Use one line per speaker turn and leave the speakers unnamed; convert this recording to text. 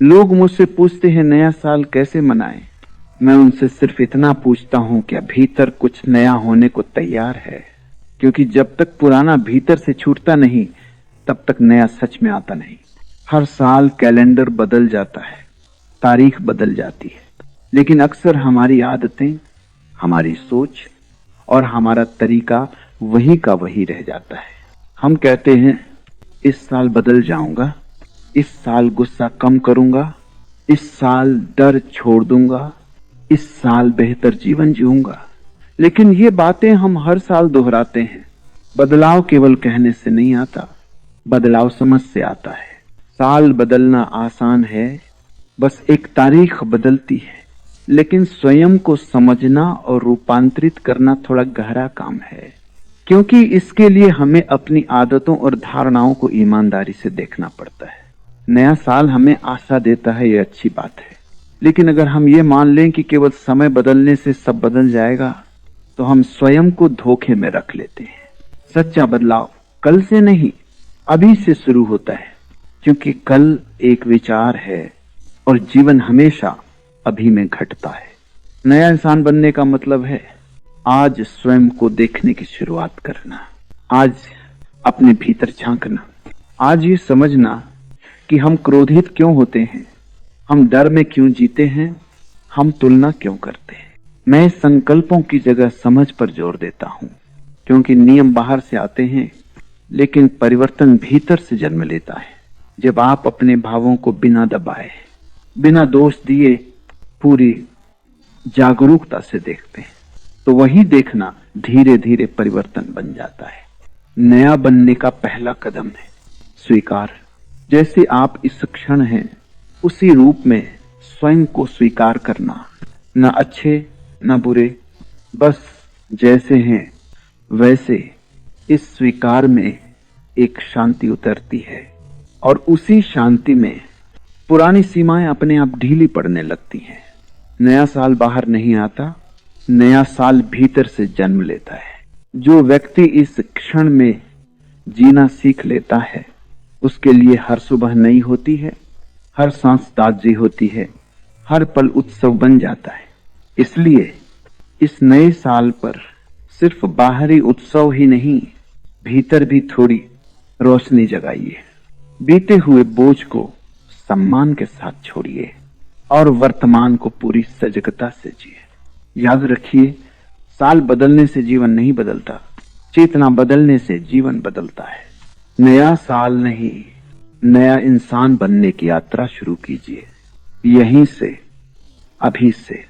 लोग मुझसे पूछते हैं नया साल कैसे मनाएं। मैं उनसे सिर्फ इतना पूछता हूं क्या भीतर कुछ नया होने को तैयार है, क्योंकि जब तक पुराना भीतर से छूटता नहीं तब तक नया सच में आता नहीं। हर साल कैलेंडर बदल जाता है, तारीख बदल जाती है, लेकिन अक्सर हमारी आदतें, हमारी सोच और हमारा तरीका वही का वही रह जाता है। हम कहते हैं इस साल बदल जाऊंगा, इस साल गुस्सा कम करूंगा, इस साल डर छोड़ दूंगा, इस साल बेहतर जीवन जीऊंगा। लेकिन ये बातें हम हर साल दोहराते हैं। बदलाव केवल कहने से नहीं आता, बदलाव समझ से आता है। साल बदलना आसान है, बस एक तारीख बदलती है, लेकिन स्वयं को समझना और रूपांतरित करना थोड़ा गहरा काम है, क्योंकि इसके लिए हमें अपनी आदतों और धारणाओं को ईमानदारी से देखना पड़ता है। नया साल हमें आशा देता है, ये अच्छी बात है, लेकिन अगर हम ये मान लें कि केवल समय बदलने से सब बदल जाएगा तो हम स्वयं को धोखे में रख लेते हैं। सच्चा बदलाव कल से नहीं, अभी से शुरू होता है, क्योंकि कल एक विचार है और जीवन हमेशा अभी में घटता है। नया इंसान बनने का मतलब है आज स्वयं को देखने की शुरुआत करना, आज अपने भीतर झांकना, आज ये समझना कि हम क्रोधित क्यों होते हैं, हम डर में क्यों जीते हैं, हम तुलना क्यों करते हैं। मैं संकल्पों की जगह समझ पर जोर देता हूं, क्योंकि नियम बाहर से आते हैं लेकिन परिवर्तन भीतर से जन्म लेता है। जब आप अपने भावों को बिना दबाए, बिना दोष दिए पूरी जागरूकता से देखते हैं तो वही देखना धीरे धीरे परिवर्तन बन जाता है। नया बनने का पहला कदम है स्वीकार। जैसे आप इस क्षण हैं उसी रूप में स्वयं को स्वीकार करना, न अच्छे न बुरे, बस जैसे हैं वैसे। इस स्वीकार में एक शांति उतरती है और उसी शांति में पुरानी सीमाएं अपने आप ढीली पड़ने लगती हैं। नया साल बाहर नहीं आता, नया साल भीतर से जन्म लेता है। जो व्यक्ति इस क्षण में जीना सीख लेता है उसके लिए हर सुबह नई होती है, हर सांस ताजी होती है, हर पल उत्सव बन जाता है। इसलिए इस नए साल पर सिर्फ बाहरी उत्सव ही नहीं, भीतर भी थोड़ी रोशनी जगाइए। बीते हुए बोझ को सम्मान के साथ छोड़िए और वर्तमान को पूरी सजगता से जिए। याद रखिए, साल बदलने से जीवन नहीं बदलता, चेतना बदलने से जीवन बदलता है। नया साल नहीं, नया इंसान बनने की यात्रा शुरू कीजिए, यहीं से, अभी से।